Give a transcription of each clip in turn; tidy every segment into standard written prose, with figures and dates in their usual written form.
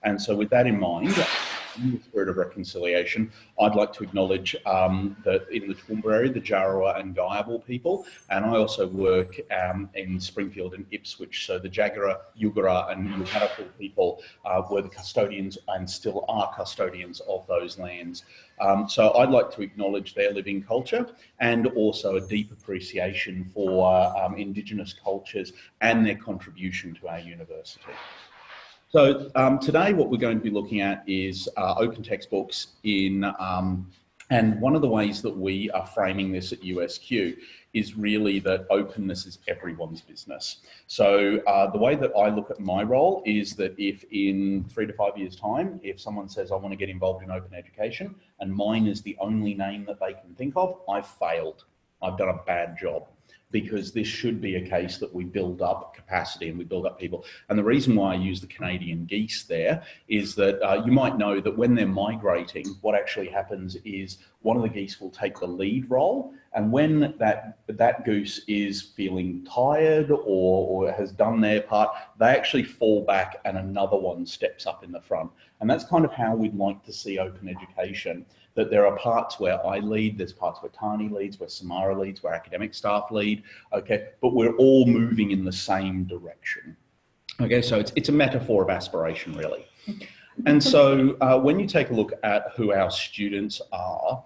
And so with that in mind, in the spirit of reconciliation, I'd like to acknowledge that in the Toowoomba area, the Jarowa and Guyabal people, and I also work in Springfield and Ipswich. So the Jagera, Yugara and Yuhanapul people were the custodians and still are custodians of those lands. So I'd like to acknowledge their living culture and also a deep appreciation for Indigenous cultures and their contribution to our university. So today what we're going to be looking at is open textbooks and one of the ways that we are framing this at USQ is really that openness is everyone's business. So the way that I look at my role is that if in 3 to 5 years' time, if someone says I want to get involved in open education and mine is the only name that they can think of, I've failed. I've done a bad job. Because this should be a case that we build up capacity and we build up people. And the reason why I use the Canadian geese there is that you might know that when they're migrating, what actually happens is one of the geese will take the lead role, and when that goose is feeling tired or has done their part, they actually fall back and another one steps up in the front. And that's kind of how we'd like to see open education. That there are parts where I lead, there's parts where Tahnee leads, where Samara leads, where academic staff lead, okay, but we're all moving in the same direction. Okay, so it's a metaphor of aspiration, really. And so when you take a look at who our students are,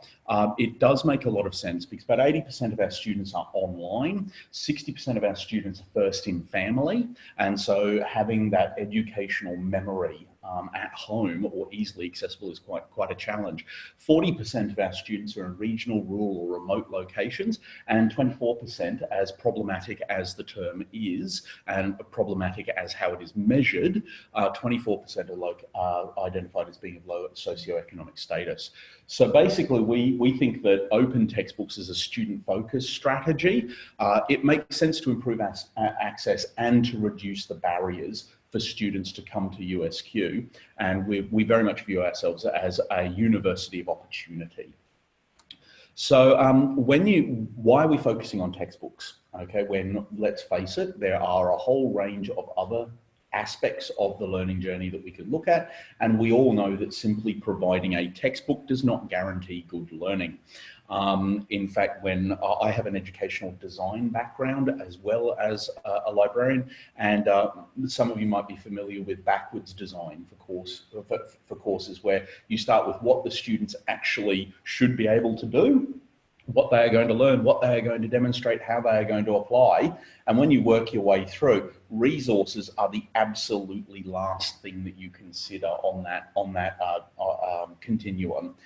it does make a lot of sense because about 80% of our students are online, 60% of our students are first in family, and so having that educational memory at home or easily accessible is quite a challenge. 40% of our students are in regional, rural or remote locations, and 24%, as problematic as the term is and problematic as how it is measured, 24% are identified as being of low socioeconomic status. So basically we think that open textbooks is a student-focused strategy. It makes sense to improve access and to reduce the barriers for students to come to USQ, and we very much view ourselves as a university of opportunity. So why are we focusing on textbooks? Okay, when, let's face it, there are a whole range of other aspects of the learning journey that we can look at, and we all know that simply providing a textbook does not guarantee good learning. In fact, when I have an educational design background as well as a librarian, and some of you might be familiar with backwards design for courses where you start with what the students actually should be able to do, what they are going to learn, what they are going to demonstrate, how they are going to apply. And when you work your way through, resources are the absolutely last thing that you consider on that continuum.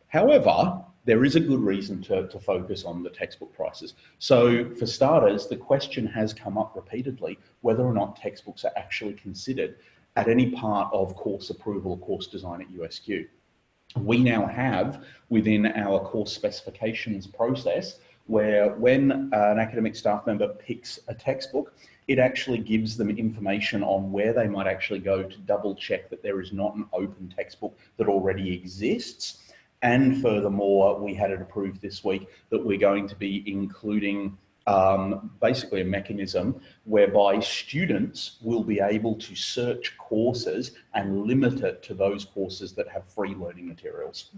However, there is a good reason to focus on the textbook prices. So for starters, the question has come up repeatedly whether or not textbooks are actually considered at any part of course approval or course design at USQ. We now have within our course specifications process where when an academic staff member picks a textbook, it actually gives them information on where they might actually go to double check that there is not an open textbook that already exists. And furthermore, we had it approved this week that we're going to be including basically a mechanism whereby students will be able to search courses and limit it to those courses that have free learning materials.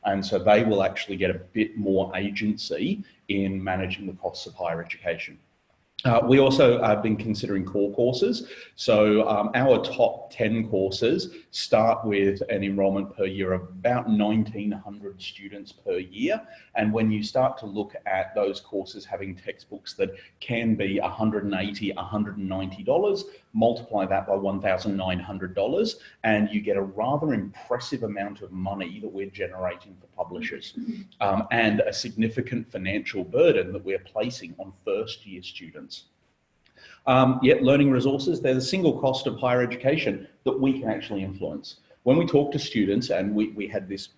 And so they will actually get a bit more agency in managing the costs of higher education. We also have been considering core courses. So our top 10 courses start with an enrolment per year of about 1,900 students per year. And when you start to look at those courses having textbooks that can be $180, $190, multiply that by $1,900, and you get a rather impressive amount of money that we're generating for publishers, and a significant financial burden that we're placing on first-year students. Yet learning resources, they're the single cost of higher education that we can actually influence. When we talk to students, and we had this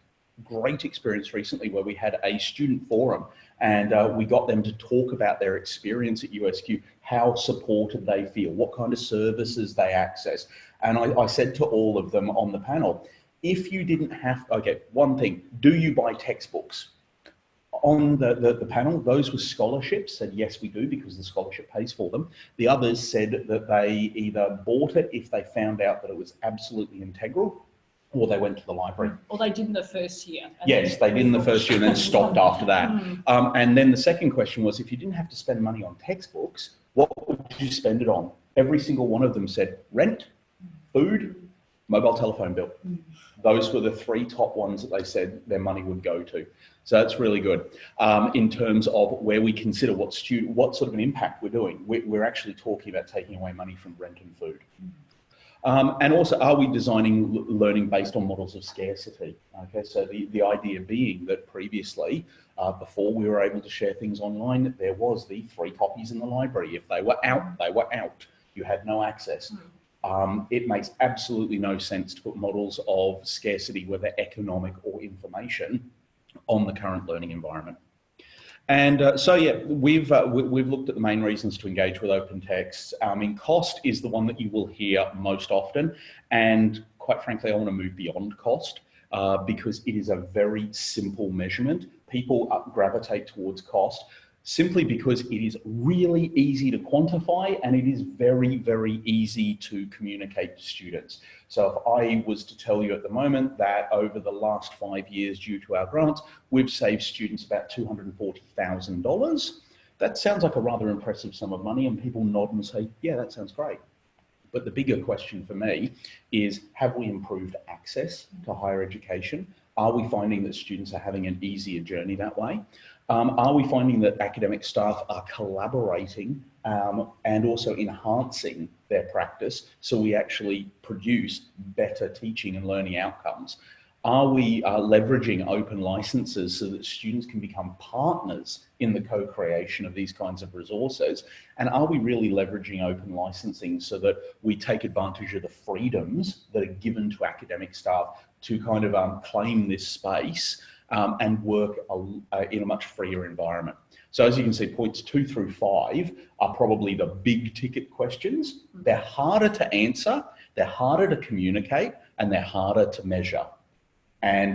great experience recently where we had a student forum and we got them to talk about their experience at USQ, how supported they feel, what kind of services they access. And I said to all of them on the panel, if you didn't have, okay, one thing, do you buy textbooks? On the panel, those with scholarships said, yes, we do, because the scholarship pays for them. The others said that they either bought it if they found out that it was absolutely integral, or they went to the library. Or they did in the first year. Yes, they did in the first year and then stopped after that. And then the second question was, if you didn't have to spend money on textbooks, what would you spend it on? Every single one of them said rent, food, mobile telephone bill. Those were the three top ones that they said their money would go to. So that's really good. In terms of where we consider what sort of an impact we're doing, we're actually talking about taking away money from rent and food. And also, are we designing learning based on models of scarcity? Okay, so the idea being that previously, before we were able to share things online, there was the 3 copies in the library. If they were out, they were out. You had no access. It makes absolutely no sense to put models of scarcity, whether economic or information, on the current learning environment. And so, yeah, we've looked at the main reasons to engage with open texts. I mean, cost is the one that you will hear most often. And quite frankly, I want to move beyond cost because it is a very simple measurement. People gravitate towards cost simply because it is really easy to quantify and it is very, very easy to communicate to students. So if I was to tell you at the moment that over the last 5 years, due to our grants, we've saved students about $240,000, that sounds like a rather impressive sum of money, and people nod and say, yeah, that sounds great. But the bigger question for me is, have we improved access to higher education? Are we finding that students are having an easier journey that way? Are we finding that academic staff are collaborating and also enhancing their practice so we actually produce better teaching and learning outcomes? Are we leveraging open licenses so that students can become partners in the co-creation of these kinds of resources? And are we really leveraging open licensing so that we take advantage of the freedoms that are given to academic staff to kind of claim this space and work in a much freer environment? So as you can see, points 2 through 5 are probably the big ticket questions. They're harder to answer, they're harder to communicate, and they're harder to measure. And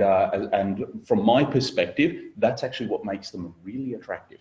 from my perspective, that's actually what makes them really attractive.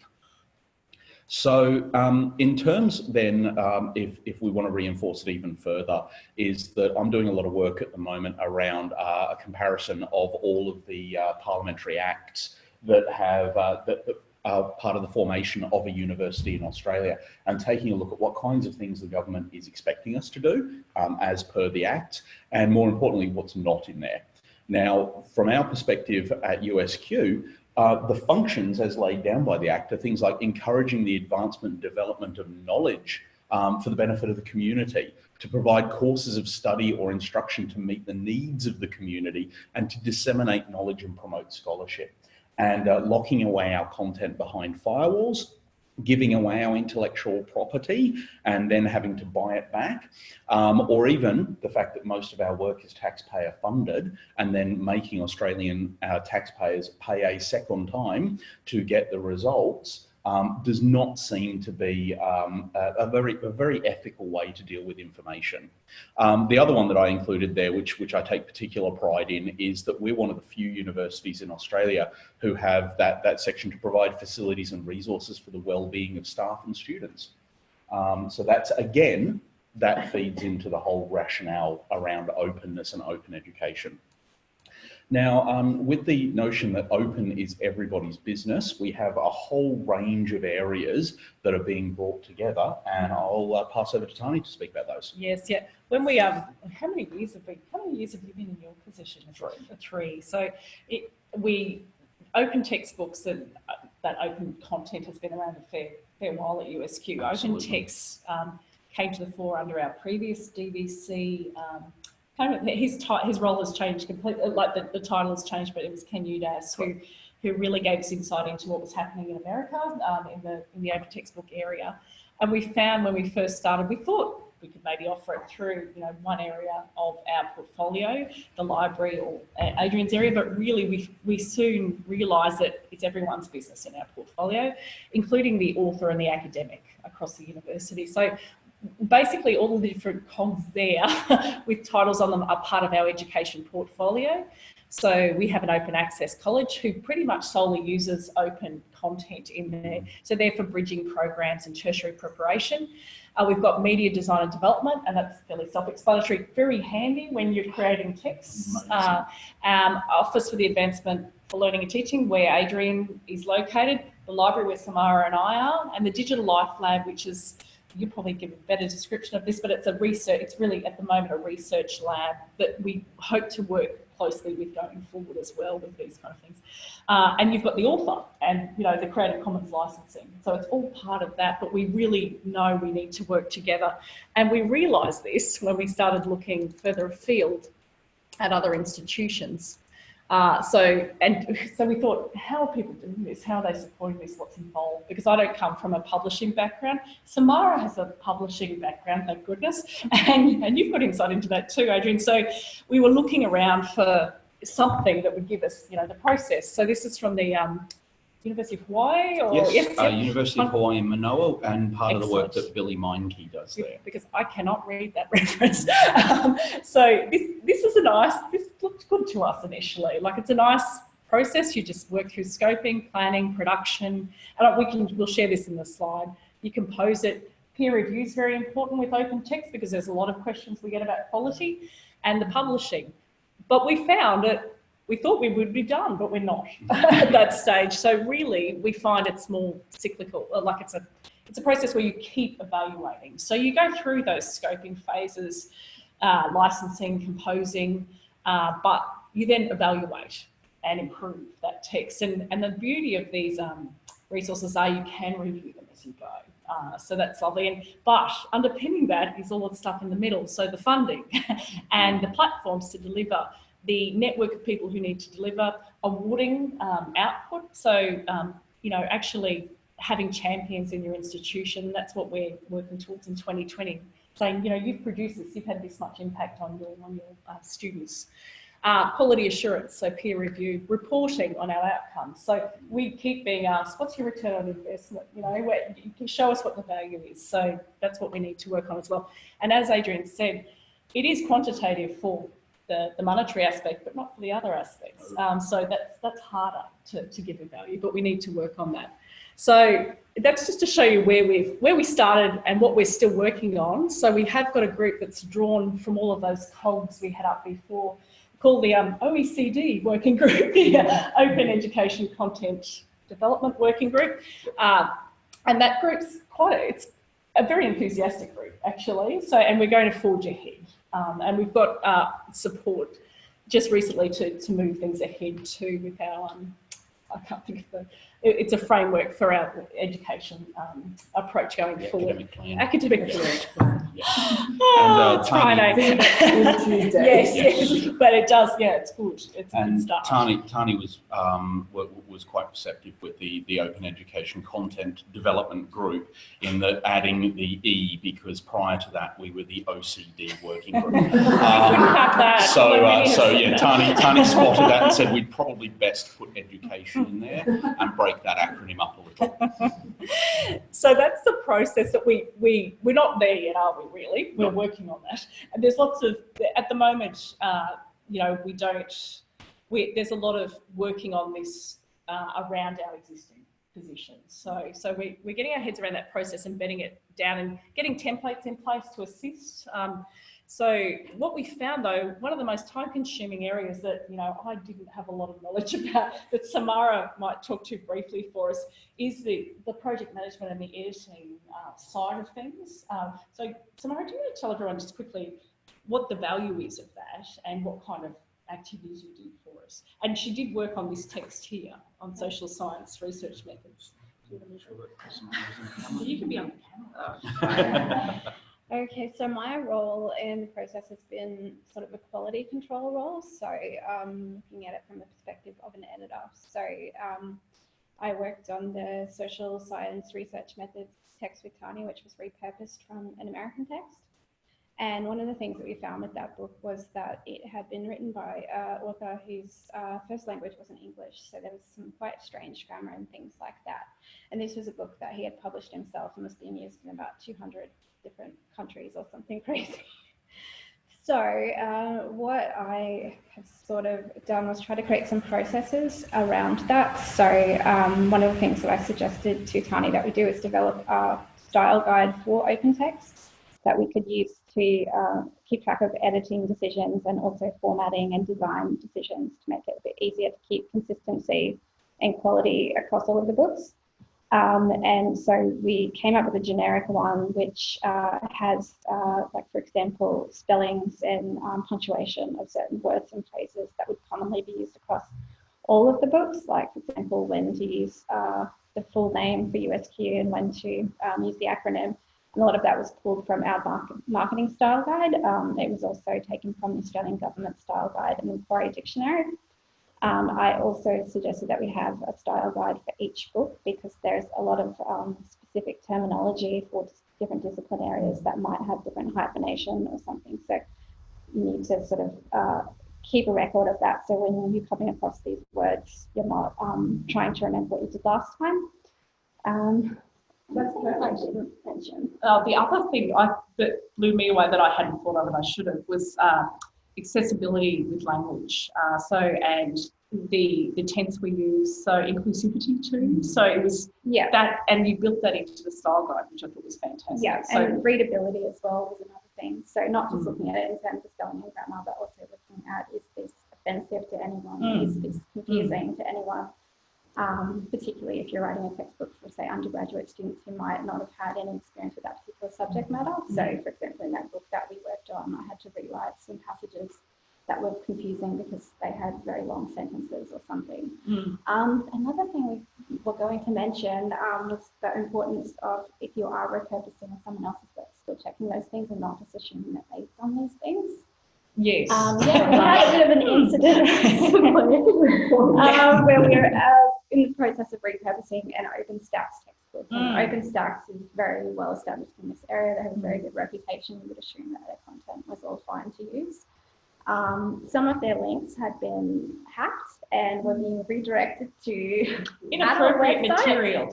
So in terms then, if we want to reinforce it even further, is that I'm doing a lot of work at the moment around a comparison of all of the parliamentary acts that have that are part of the formation of a university in Australia, and taking a look at what kinds of things the government is expecting us to do as per the act, and more importantly, what's not in there. Now, from our perspective at USQ, the functions as laid down by the Act are things like encouraging the advancement and development of knowledge for the benefit of the community, to provide courses of study or instruction to meet the needs of the community, and to disseminate knowledge and promote scholarship, and locking away our content behind firewalls, giving away our intellectual property and then having to buy it back, or even the fact that most of our work is taxpayer funded and then making Australian taxpayers pay a second time to get the results does not seem to be a very ethical way to deal with information. The other one that I included there, which I take particular pride in, is that we're one of the few universities in Australia who have that section to provide facilities and resources for the well-being of staff and students. So that's, again, that feeds into the whole rationale around openness and open education. Now, with the notion that open is everybody's business, we have a whole range of areas that are being brought together, and I'll pass over to Tahnee to speak about those. Yes, yeah. When we how many years have you been in your position? 3. 3. So open textbooks and that open content has been around a fair while at USQ. Absolutely. Open texts came to the fore under our previous DVC. Kind of his role has changed completely, like the title has changed, but it was Ken Udas who really gave us insight into what was happening in America in the open textbook area. And we found when we first started, we thought we could maybe offer it through one area of our portfolio, the library or Adrian's area, but really we soon realised that it's everyone's business in our portfolio, including the author and the academic across the university. So basically all the different cogs there with titles on them are part of our education portfolio. So we have an open access college who pretty much solely uses open content in there. So they're for bridging programs and tertiary preparation. We've got media design and development, and that's fairly self-explanatory, very handy when you're creating texts. Office for the Advancement for Learning and Teaching, where Adrian is located, the library where Samara and I are, and the Digital Life Lab, which is, you probably give a better description of this, but it's a research, it's really at the moment a research lab that we hope to work closely with going forward as well with these kind of things. And you've got the author and, you know, the Creative Commons licensing. So it's all part of that, but we really know we need to work together. And we realised this when we started looking further afield at other institutions. So we thought, how are people doing this? How are they supporting this? What's involved? Because I don't come from a publishing background. Samara has a publishing background, thank goodness. And you've got insight into that too, Adrian. So we were looking around for something that would give us, you know, the process. So this is from the University of Hawaii? Or, yes, University of Hawaii in Manoa, and part of the work that Billy Meinke does there. Because I cannot read that reference. So this is a nice, this looked good to us initially. Like, it's a nice process. You just work through scoping, planning, production, and we'll share this in the slide. You compose it. Peer review is very important with open text because there's a lot of questions we get about quality, and the publishing. But we found that we thought we would be done, but we're not at that stage. So really, we find it's more cyclical. Like, it's a process where you keep evaluating. So you go through those scoping phases, licensing, composing, but you then evaluate and improve that text. And the beauty of these resources are you can review them as you go. So that's lovely. But underpinning that is all the stuff in the middle. So the funding and the platforms to deliver, the network of people who need to deliver, awarding output. So, you know, actually having champions in your institution, that's what we're working towards in 2020, saying, you know, you've produced this, you've had this much impact on your students. Quality assurance, so peer review, reporting on our outcomes. So we keep being asked, what's your return on investment? You know, you can show us what the value is. So that's what we need to work on as well. And as Adrian said, it is quantitative for the monetary aspect, but not for the other aspects. So that's harder to give a value, but we need to work on that. So that's just to show you where we started and what we're still working on. So we have got a group that's drawn from all of those cogs we had up before, called the OECD Working Group, the Open Education Content Development Working Group. And that group's it's a very enthusiastic group, actually. So, and we're going to forge ahead. And we've got support just recently to move things ahead too with our, I can't think of it's a framework for our education approach going forward. Academic plan. Academic plan. Yeah. Oh, Friday. yes, but it does, it's good. It's a good start. Tahnee was quite receptive with the Open Education Content Development Group in that adding the E, because prior to that we were the OCD Working Group. Tahnee spotted that and said we'd probably best put education in there and break that acronym up a little. So that's the process that we're not there yet, are we really? We're working on that. And there's lots of, at the moment, you know, there's a lot of working on this around our existing positions. So we're getting our heads around that process and bedding it down and getting templates in place to assist. So what we found, though, one of the most time-consuming areas that, you know, I didn't have a lot of knowledge about, that Samara might talk to briefly for us, is the project management and the editing side of things. So Samara, do you want to tell everyone just quickly what the value is of that and what kind of activities you do for us? And she did work on this text here on social science research methods. You can be on the camera. Okay, so my role in the process has been sort of a quality control role. So looking at it from the perspective of an editor. So I worked on the social science research methods text with Tahnee, which was repurposed from an American text. And one of the things that we found with that book was that it had been written by an author whose first language wasn't English. So there was some quite strange grammar and things like that. And this was a book that he had published himself and was being used in about 200 different countries or something crazy. So what I have sort of done was try to create some processes around that. So one of the things that I suggested to Tahnee that we do is develop a style guide for open text that we could use to keep track of editing decisions and also formatting and design decisions to make it a bit easier to keep consistency and quality across all of the books. And so we came up with a generic one which has, like for example, spellings and punctuation of certain words and phrases that would commonly be used across all of the books. Like for example, when to use the full name for USQ and when to use the acronym. And a lot of that was pulled from our marketing style guide. It was also taken from the Australian Government Style Guide and the Macquarie Dictionary. I also suggested that we have a style guide for each book because there's a lot of specific terminology for different discipline areas that might have different hyphenation or something. So you need to sort of keep a record of that. So when you're coming across these words, you're not trying to remember what you did last time. That's what I didn't mention. The other thing that blew me away that I hadn't thought of and I should have was accessibility with language. And the tense we use, so inclusivity too. So it was that, and you built that into the style guide, which I thought was fantastic. Yeah, so, and readability as well was another thing. So not just looking at it in terms of spelling and grammar, but also looking at, is this offensive to anyone? Is this confusing to anyone? Particularly if you're writing a textbook for, say, undergraduate students who might not have had any experience with that particular subject matter. So, for example, in that book that we worked on, I had to rewrite some passages that were confusing because they had very long sentences or something. Another thing we were going to mention was the importance of, if you are repurposing someone else's work, still checking those things and not just assuming that they've done these things. Yes. We had a bit of an incident where we were in the process of repurposing an OpenStax textbook. And OpenStax is very well established in this area. They have a very good reputation. We would assume that their content was all fine to use. Some of their links had been hacked and were being redirected to inappropriate material.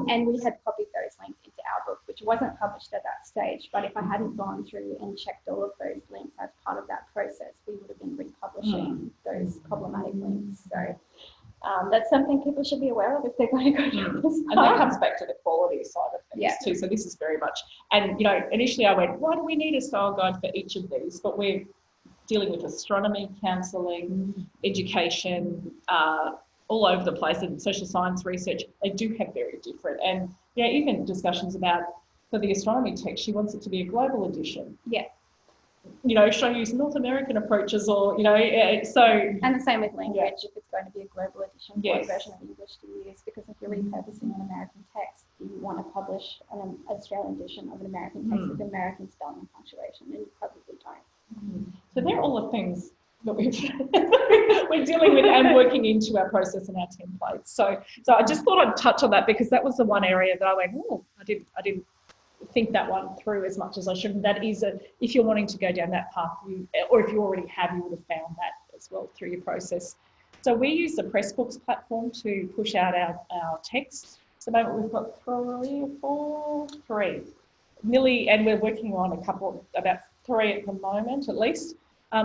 And we had copied those links into our book, which wasn't published at that stage. But if I hadn't gone through and checked all of those links as part of that process, we would have been republishing those problematic links. So that's something people should be aware of if they're going to go down this path. And that comes back to the quality side of things too. So this is very much, and initially I went, why do we need a style guide for each of these? But we're dealing with astronomy, counselling, education, all over the place, and social science research. They do have very different, and even discussions about, for the astronomy text, she wants it to be a global edition. Yeah. She'll use North American approaches, or so. And the same with language. If it's going to be a global edition, what version of English do you use? Because if you're repurposing an American text, you want to publish an Australian edition of an American text with American spelling and punctuation, and you probably don't. So they're all the things that we're dealing with and working into our process and our templates. So I just thought I'd touch on that because that was the one area that I went, I didn't think that one through as much as I should. And that is if you're wanting to go down that path, or if you already have, you would have found that as well through your process. So we use the Pressbooks platform to push out our text. So at the moment we've got three. Nearly, and we're working on about 3 at the moment at least.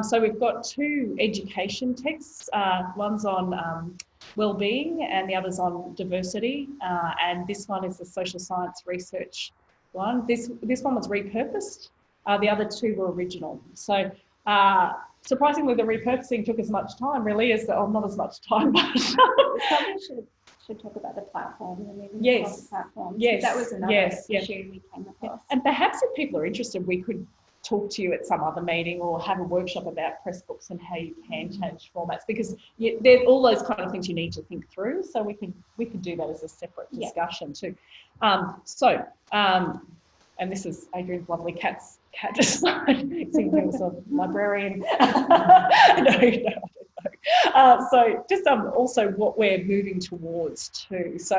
So we've got 2 education texts. One's on wellbeing and the other's on diversity. And this one is the social science research one. This one was repurposed. The other 2 were original. So surprisingly, the repurposing took as much time really as not as much time. But we probably should talk about the platform and moving the platform. Yes. That was another issue we came across. And perhaps if people are interested, we could talk to you at some other meeting or have a workshop about Pressbooks and how you can change formats, because there's all those kind of things you need to think through. So we can do that as a separate discussion too. And this is Adrian's lovely cat just seeing he was a librarian. No, I don't know. So just also what we're moving towards too. So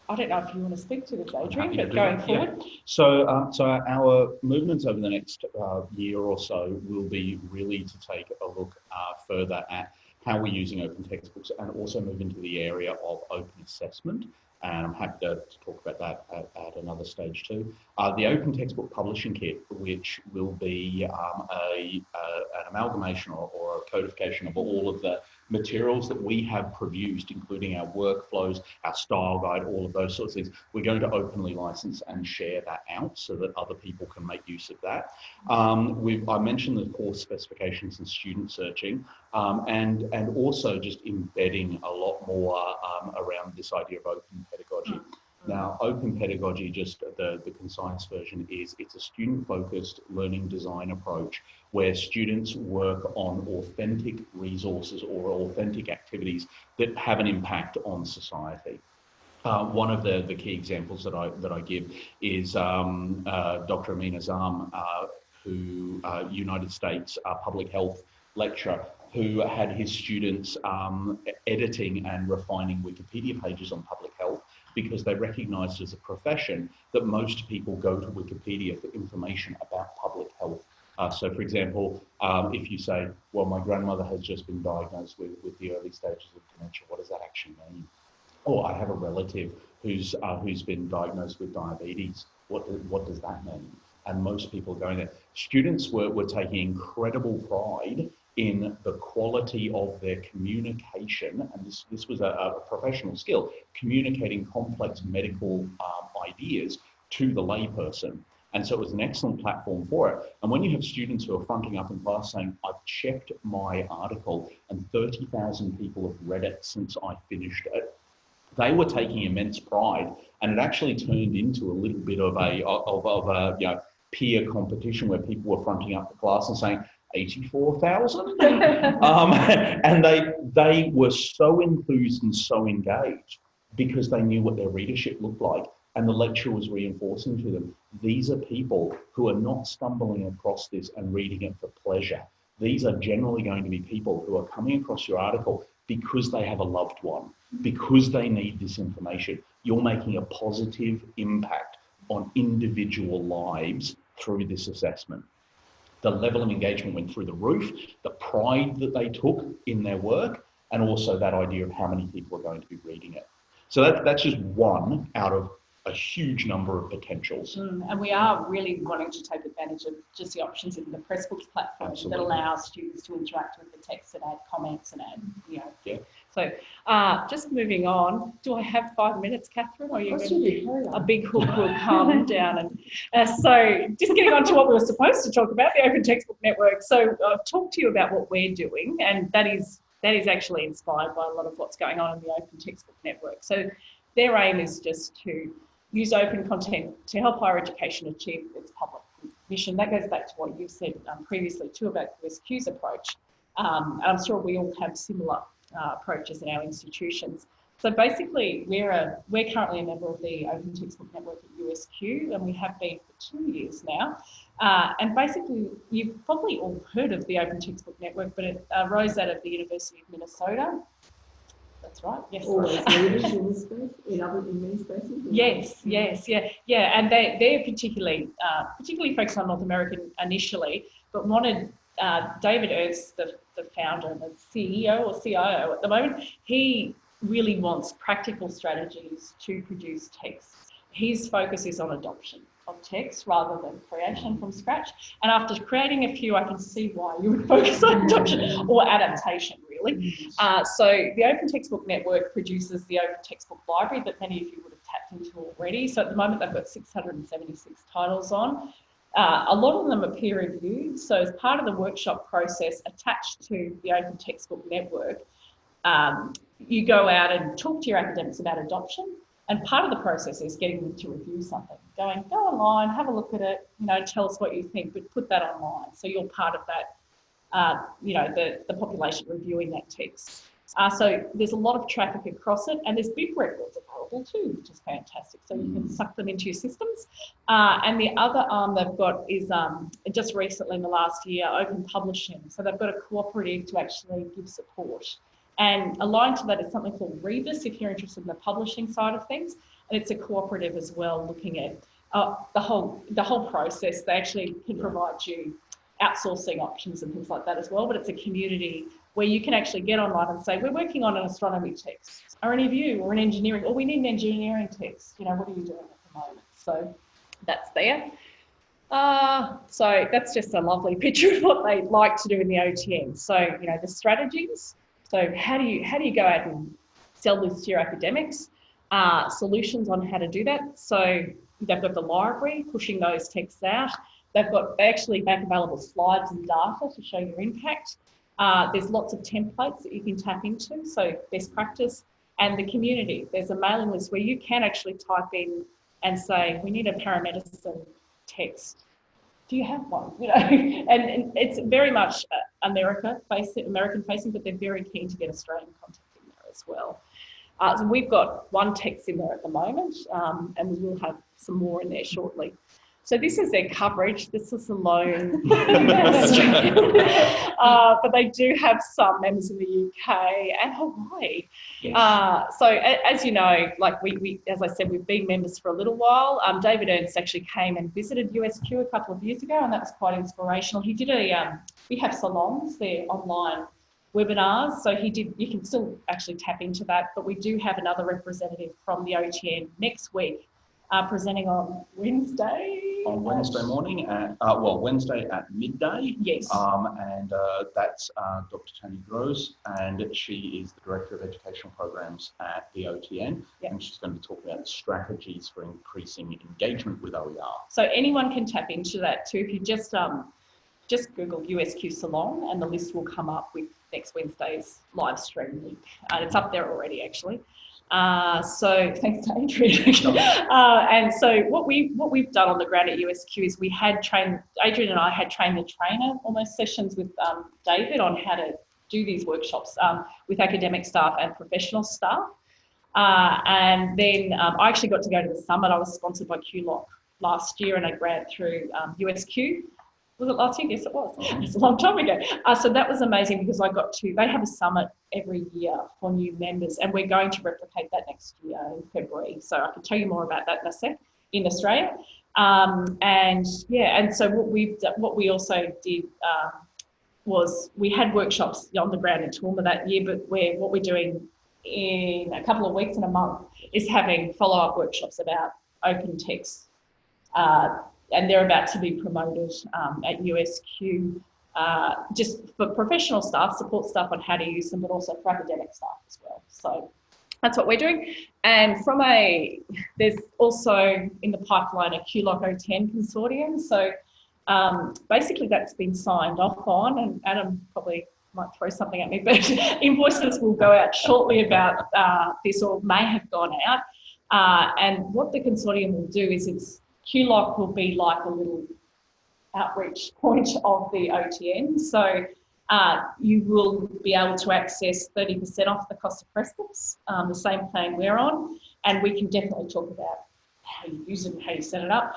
I don't know if you want to speak to this, Adrian, but going forward. Yeah. So our movements over the next year or so will be really to take a look further at how we're using open textbooks, and also move into the area of open assessment. And I'm happy to talk about that at another stage too. The Open Textbook Publishing Kit, which will be an amalgamation or a codification of all of the materials that we have produced, including our workflows, our style guide, all of those sorts of things. We're going to openly license and share that out so that other people can make use of that. I mentioned the course specifications and student searching, and also just embedding a lot more around this idea of open pedagogy. Now, open pedagogy, just the concise version is it's a student-focused learning design approach where students work on authentic resources or authentic activities that have an impact on society. One of the key examples that I give is Dr. Amin Azam, who United States public health lecturer, who had his students editing and refining Wikipedia pages on public health, because they recognised as a profession that most people go to Wikipedia for information about public health. So, for example, if you say, well, my grandmother has just been diagnosed with the early stages of dementia, what does that actually mean? Or I have a relative who's been diagnosed with diabetes. What does that mean? And most people are going there. Students were taking incredible pride in the quality of their communication, and this was a professional skill, communicating complex medical ideas to the layperson. And so it was an excellent platform for it. And when you have students who are fronting up in class saying, I've checked my article and 30,000 people have read it since I finished it, they were taking immense pride, and it actually turned into a little bit of a peer competition where people were fronting up the class and saying 84,000, and they were so enthused and so engaged because they knew what their readership looked like, and the lecturer was reinforcing to them, these are people who are not stumbling across this and reading it for pleasure. These are generally going to be people who are coming across your article because they have a loved one, because they need this information. You're making a positive impact on individual lives through this assessment. The level of engagement went through the roof, the pride that they took in their work, and also that idea of how many people are going to be reading it. So that's just one out of a huge number of potentials. And we are really wanting to take advantage of just the options in the Pressbooks platform. Absolutely. That allow students to interact with the text and add comments and add, Yeah. So just moving on, do I have 5 minutes, Catherine? Or are you a big hook will come down? And so just getting on to what we were supposed to talk about, the Open Textbook Network. So I've talked to you about what we're doing, and that is actually inspired by a lot of what's going on in the Open Textbook Network. So their aim is just to use open content to help higher education achieve its public mission. That goes back to what you said previously too about USQ's approach. And I'm sure we all have similar approaches in our institutions. So basically, we're currently a member of the Open Textbook Network at USQ, and we have been for 2 years now. And basically, you've probably all heard of the Open Textbook Network, but it arose out of the University of Minnesota. That's right. Yes. In many spaces. Yes. And they're particularly focused on North America initially, but wanted David Pearse, the founder and the CEO or CIO at the moment. He really wants practical strategies to produce texts. His focus is on adoption of text rather than creation from scratch. And after creating a few, I can see why you would focus on adoption or adaptation, really. So the Open Textbook Network produces the Open Textbook Library that many of you would have tapped into already. So at the moment, they've got 676 titles on. A lot of them are peer reviewed. So as part of the workshop process attached to the Open Textbook Network, you go out and talk to your academics about adoption. And part of the process is getting them to review something. Go online, have a look at it, tell us what you think, but put that online. So you're part of that, the population reviewing that text. So there's a lot of traffic across it, and there's big records available too, which is fantastic. So you can suck them into your systems. And the other arm they've got is just recently in the last year, open publishing. So they've got a cooperative to actually give support. And aligned to that is something called Rebus, if you're interested in the publishing side of things. And it's a cooperative as well, looking at the whole process. They actually can provide you outsourcing options and things like that as well, but it's a community where you can actually get online and say, we're working on an astronomy text. Are any of you, or an engineering, or we need an engineering text, you know, what are you doing at the moment? So that's there. So that's just a lovely picture of what they like to do in the OTN. So, you know, the strategies. So how do you go out and sell this to your academics? Solutions on how to do that. So they've got the library pushing those texts out. They actually make available slides and data to show your impact. There's lots of templates that you can tap into, so best practice. And the community, there's a mailing list where you can actually type in and say, we need a paramedicine text. Do you have one? You know, and it's very much American facing, but they're very keen to get Australian content in there as well. So we've got one text in there at the moment, and we will have some more in there shortly. So this is their coverage. This is alone, but they do have some members in the UK and Hawaii. Yes. So as you know, like we, as I said, we've been members for a little while. David Ernst actually came and visited USQ a couple of years ago, and that was quite inspirational. He did we have salons, they're online webinars, so he did. You can still actually tap into that, but we do have another representative from the OTN next week. Presenting on Wednesday. On Wednesday morning at Wednesday at midday. Yes. And that's Dr. Tahnee, and she is the Director of Educational Programs at the OTN, yep. And she's going to be talking about strategies for increasing engagement with OER. So anyone can tap into that too. If you just Google USQ Salon, and the list will come up with next Wednesday's live stream link, and it's up there already actually. So thanks to Adrian. And so what we've done on the ground at USQ is Adrian and I had trained the trainer almost sessions with David on how to do these workshops with academic staff and professional staff. And then I actually got to go to the summit. I was sponsored by QLOC last year, and I grant through USQ. Was it last year? Yes, it was. It's a long time ago. So that was amazing because they have a summit every year for new members, and we're going to replicate that next year in February. So I can tell you more about that in a sec in Australia. And so what we also did was we had workshops on the ground in Toowoomba that year, but what we're doing in a couple of weeks and a month is having follow-up workshops about open text. And they're about to be promoted at USQ, just for professional staff, support staff on how to use them, but also for academic staff as well. So that's what we're doing. And there's also in the pipeline a QLOC 010 consortium. So basically that's been signed off on, and Adam probably might throw something at me, but invoices will go out shortly about this, or may have gone out. And what the consortium will do is QLOC will be like a little outreach point of the OTN. So you will be able to access 30% off the cost of press books, the same plan we're on, and we can definitely talk about how you use it and how you set it up.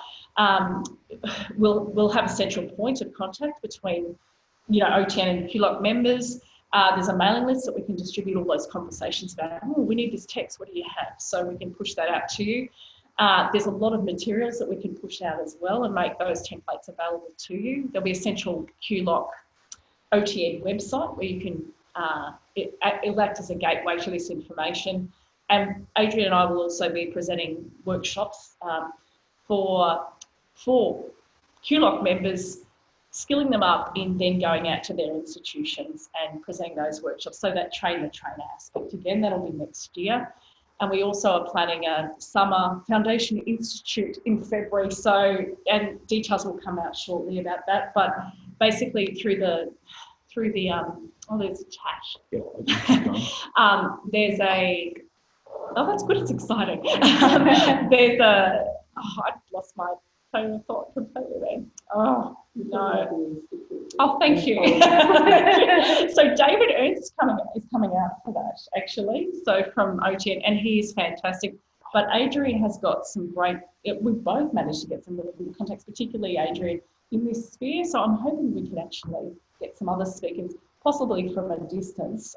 We'll have a central point of contact between, OTN and QLOC members. There's a mailing list that we can distribute all those conversations about. Oh, we need this text. What do you have? So we can push that out to you. There's a lot of materials that we can push out as well and make those templates available to you. There'll be a central QLOC OTN website where you can, it'll act as a gateway to this information. And Adrian and I will also be presenting workshops for QLOC members, skilling them up in then going out to their institutions and presenting those workshops. So that train-the-trainer aspect, again, that'll be next year. And we also are planning a summer Foundation Institute in February. So, and details will come out shortly about that. But basically through the there's a chat. There's that's good, it's exciting. I've lost my train of thought completely then. Oh, no. Oh, thank you. So David Ernst is coming out for that, actually, so from OTN, and he is fantastic. But Adrian has got some great, we've both managed to get some really good contacts, particularly Adrian in this sphere. So I'm hoping we can actually get some other speakers, possibly from a distance,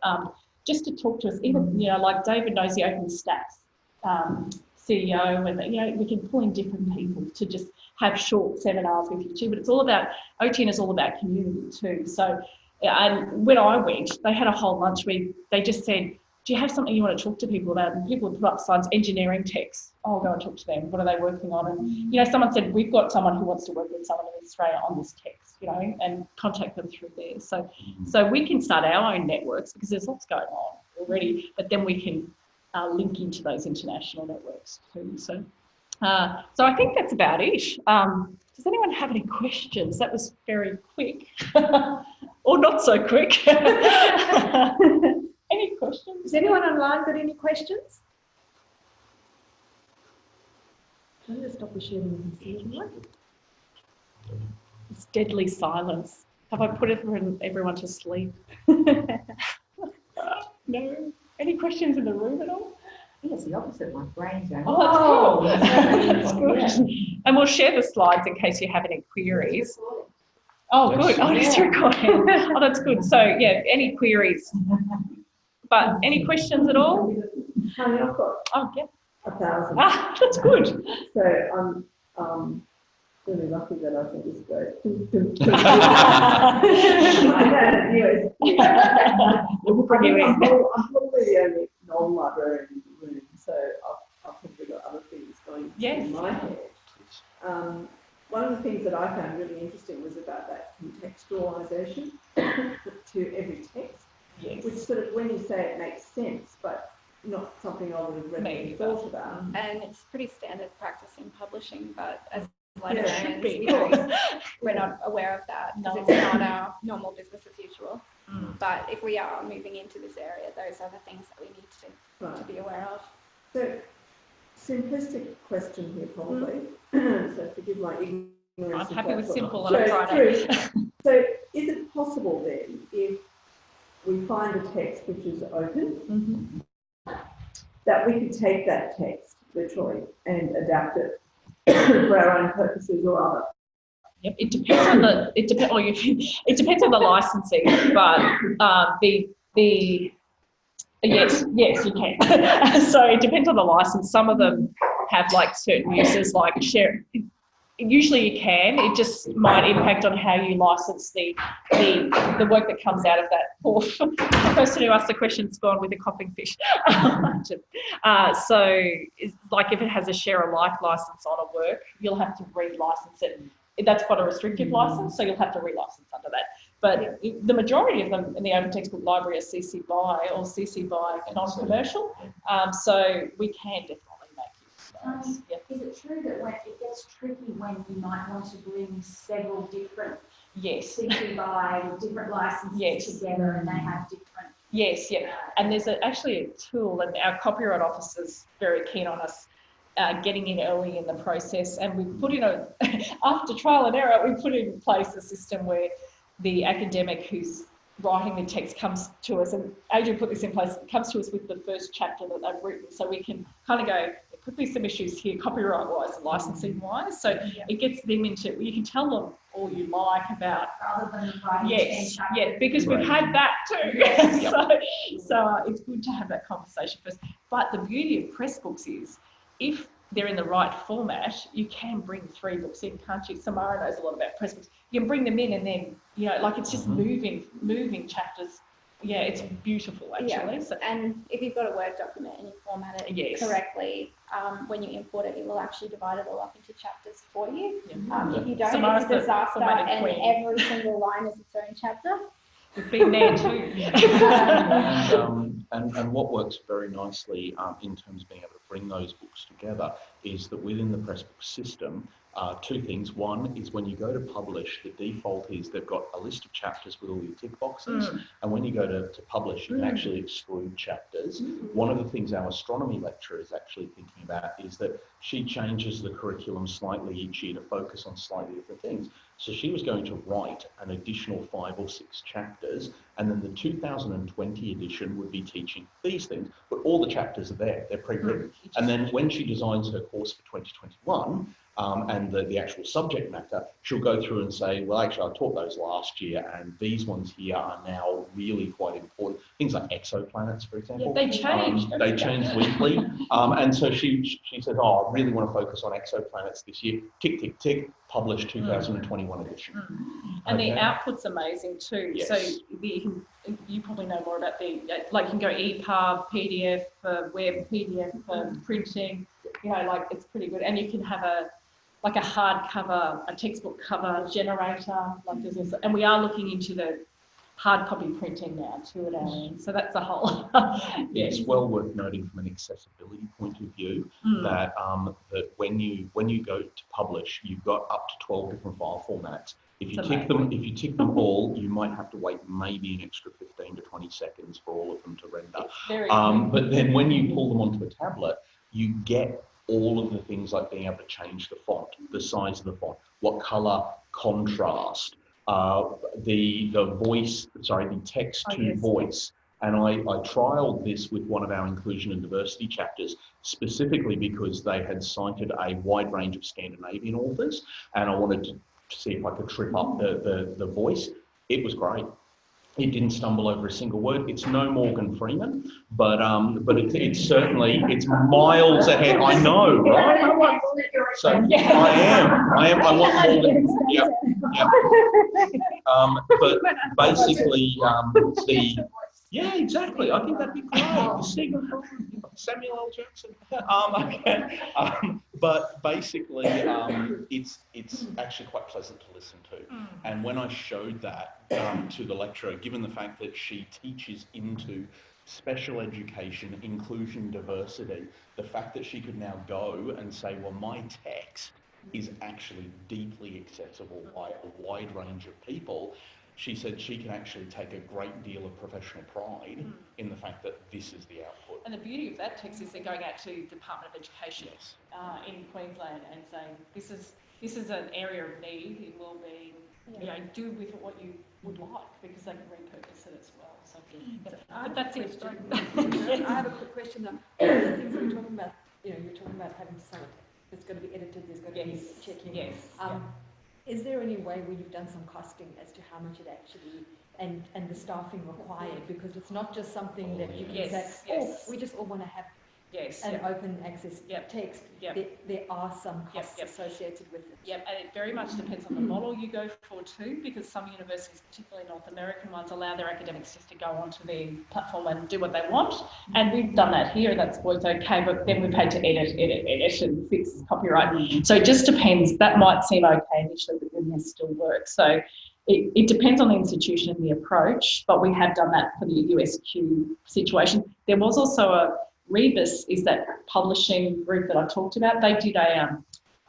just to talk to us. Even, like David knows the OpenStax CEO, and you know, we can pull in different people to just have short seminars with you too. But it's all about, OTN is all about community too. So, and when I went, they had a whole lunch where they just said, do you have something you want to talk to people about? And people would put up signs, engineering techs. I'll go and talk to them. What are they working on? And, you know, someone said, we've got someone who wants to work with someone in Australia on this text, you know, and contact them through there. So we can start our own networks because there's lots going on already, but then we can link into those international networks too. So I think that's about it. Does anyone have any questions? That was very quick or not so quick. Any questions? Has anyone online got any questions? I'm going to stop the sharing. It's deadly silence. Have I put everyone to sleep? No. Any questions in the room at all? I think it's the opposite. My brain's going, oh, that's good. That's good. And we'll share the slides in case you have any queries. Oh, good. Oh, it's recording. Oh, that's good. So, yeah, any queries? But any questions at all? Tahnee, I've got oh, yeah. 1,000. Ah, that's good. So I'm really lucky that I can just go. We'll bring you in. I'm probably the only non-librarian in the room, so I've probably got other things going in my head. One of the things that I found really interesting was about that contextualisation to every text. Yes. Which sort of, when you say it makes sense, but not something I would have really thought about. And it's pretty standard practice in publishing, but as It should be. we're not aware of that because No. it's not our normal business as usual. Mm. But if we are moving into this area, those are the things that we need to be aware of. So, simplistic question here probably, so forgive my ignorance. I'm happy with simple So, on a Friday. so is it possible then, if we find a text which is open, that we could take that text literally and adapt it for our own purposes or other? Yep, it depends on the it depends on the licensing, but yes you can. So it depends on the license. Some of them have like certain uses, like share. Usually you can. It just might impact on how you license the work that comes out of that. Poor person who asked the question's gone with a coughing fish. So like if it has a share alike license on a work, you'll have to re-license it. That's quite a restrictive license, so you'll have to re-license under that. But the majority of them in the Open Textbook Library are CC BY or CC BY non-commercial. So we can definitely make use of those. Is it true that when it gets tricky when you might want to bring several different CC BY with different licenses together and they have different... Yes, yeah. And there's actually a tool, and our copyright officer's very keen on us getting in early in the process, and we put in after trial and error, we put in place a system where the academic who's writing the text comes to us, and Adrian put this in place, comes to us with the first chapter that they've written, so we can kind of go, there could be some issues here copyright-wise and licensing-wise, so it gets them into, you can tell them all you like about... Rather than writing 10 chapters. Because we've had that too. So it's good to have that conversation first. But the beauty of press books is, if they're in the right format, you can bring 3 books in, can't you? Samara knows a lot about press books. You can bring them in and then, like it's just moving chapters. Yeah, it's beautiful actually. Yeah. So, and if you've got a Word document and you format it correctly, when you import it, it will actually divide it all up into chapters for you. If you don't, Samara's it's a disaster and queen. every single line is its own chapter. We've been there too. And what works very nicely in terms of being able to bring those books together is that within the Pressbook system, 2 things. One is when you go to publish, the default is they've got a list of chapters with all your tick boxes. And when you go to publish, you can actually exclude chapters. One of the things our astronomy lecturer is actually thinking about is that she changes the curriculum slightly each year to focus on slightly different things. So she was going to write an additional 5 or 6 chapters, and then the 2020 edition would be teaching these things, but all the chapters are there, they're pre-written. And then when she designs her course for 2021, and the actual subject matter, she'll go through and say, well, actually, I taught those last year, and these ones here are now really quite important. things like exoplanets, for example. Yeah, they change. They change weekly. And so she said, oh, I really want to focus on exoplanets this year. Tick, tick, tick, published 2021 edition. And the output's amazing too. Yes. So you probably know more about like you can go EPUB, PDF for web, PDF for printing, like it's pretty good. And you can have a hardcover, a textbook cover generator, like there's also, and we are looking into the hard copy printing now too at our end. So that's a whole. It's well worth noting from an accessibility point of view that that when you go to publish, you've got up to 12 different file formats. If you tick them all, you might have to wait maybe an extra 15 to 20 seconds for all of them to render. But then when you pull them onto a tablet, you get all of the things like being able to change the font, the size of the font, what color, contrast, the text to voice. And I trialed this with one of our inclusion and diversity chapters, specifically because they had cited a wide range of Scandinavian authors, and I wanted to see if I could trip up the voice. It was great. It didn't stumble over a single word. It's no Morgan Freeman, but it's certainly, it's miles ahead. I know, right? So I am. I want Morgan. Yep. But basically, yeah, exactly. I think that'd be great. Samuel L. Jackson. But basically, it's actually quite pleasant to listen to. And when I showed that to the lecturer, given the fact that she teaches into special education, inclusion, diversity, the fact that she could now go and say, well, my text is actually deeply accessible by a wide range of people. She said she can actually take a great deal of professional pride in the fact that this is the output. And the beauty of that text is they're going out to Department of Education in Queensland and saying, this is an area of need. It will be, do with it what you would like, because they can repurpose it as well. So, but that's it. I have a quick question. One of the things that you're talking about, you're talking about having something that's going to be edited. There's going to be checking. Yes. Is there any way where you've done some costing as to how much it actually and the staffing required? Because it's not just something that you can say, we just all want to have an open access text. There are some costs associated with it. And it very much depends on the model you go for too, because some universities, particularly North American ones, allow their academics just to go onto the platform and do what they want. And we've done that here, and that's always okay, but then we paid to edit and fix copyright. So it just depends. That might seem okay initially, but then there's still work. So it depends on the institution and the approach, but we have done that for the USQ situation. There was also a Rebus, is that publishing group that I talked about. They did a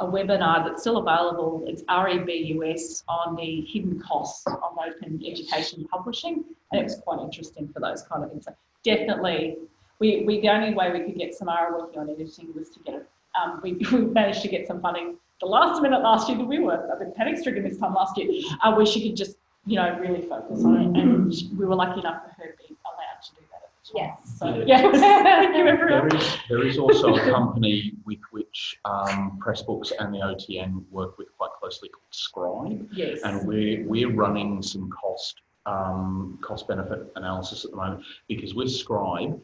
webinar that's still available. It's REBUS on the hidden costs of open education publishing, and it was quite interesting for those kind of things. So definitely, the only way we could get Samara working on editing was to get it. We managed to get some funding the last minute last year. We were a bit panic-stricken this time last year, where she could just really focus on it, and we were lucky enough for her to be allowed to do that. Yes. So, thank you, everyone. There is also a company with which Pressbooks and the OTN work with quite closely called Scribe. Yes. And we're running some cost benefit analysis at the moment, because with Scribe,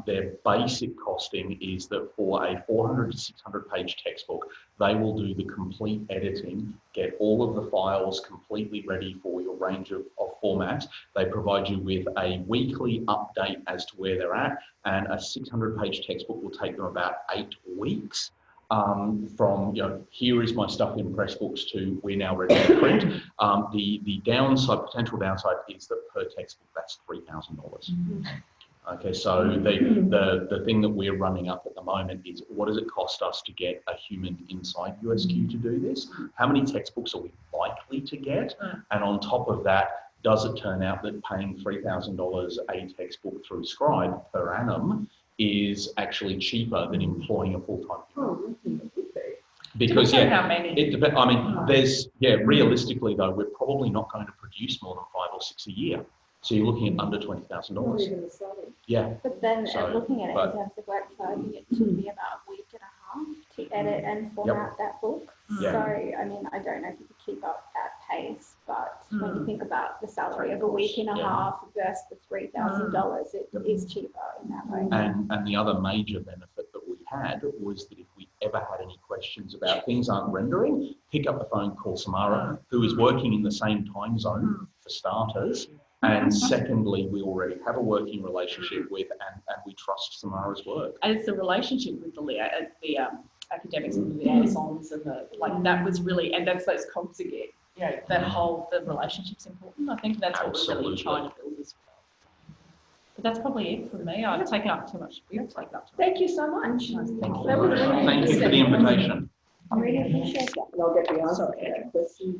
their basic costing is that for a 400 to 600 page textbook, they will do the complete editing, get all of the files completely ready for your range of formats. They provide you with a weekly update as to where they're at, and a 600 page textbook will take them about 8 weeks. From here is my stuff in Pressbooks to we're now ready to print. The potential downside is that per textbook that's $3,000. Okay, so the thing that we're running up at the moment is, what does it cost us to get a human inside USQ to do this? How many textbooks are we likely to get? And on top of that, does it turn out that paying $3,000 a textbook through Scribe per annum is actually cheaper than employing a full-time human? Because it depends. I mean, realistically though, we're probably not going to produce more than 5 or 6 a year. So you're looking at under $20,000. Yeah. But then looking at it in terms of workflow, it should be about a week and a half to edit and format that book. So I mean, I don't know if you could keep up that pace, but when you think about the salary of a week and a half versus the $3,000, it is cheaper in that way. And the other major benefit that we had was that if we ever had any questions about things aren't rendering, pick up the phone, call Samara, who is working in the same time zone for starters. And secondly, we already have a working relationship with, and we trust Samara's work. And it's the relationship with the academics and the liaisons and that was really, and that's those cogs again. You know, the relationship's important. I think that's what we're really trying to build as well. But that's probably it from me. I've taken up too much. We've taken up too much. Thank you so much. Nice, thank you. That was really Thank you for the invitation. I really appreciate that. And I'll get the answer to that question.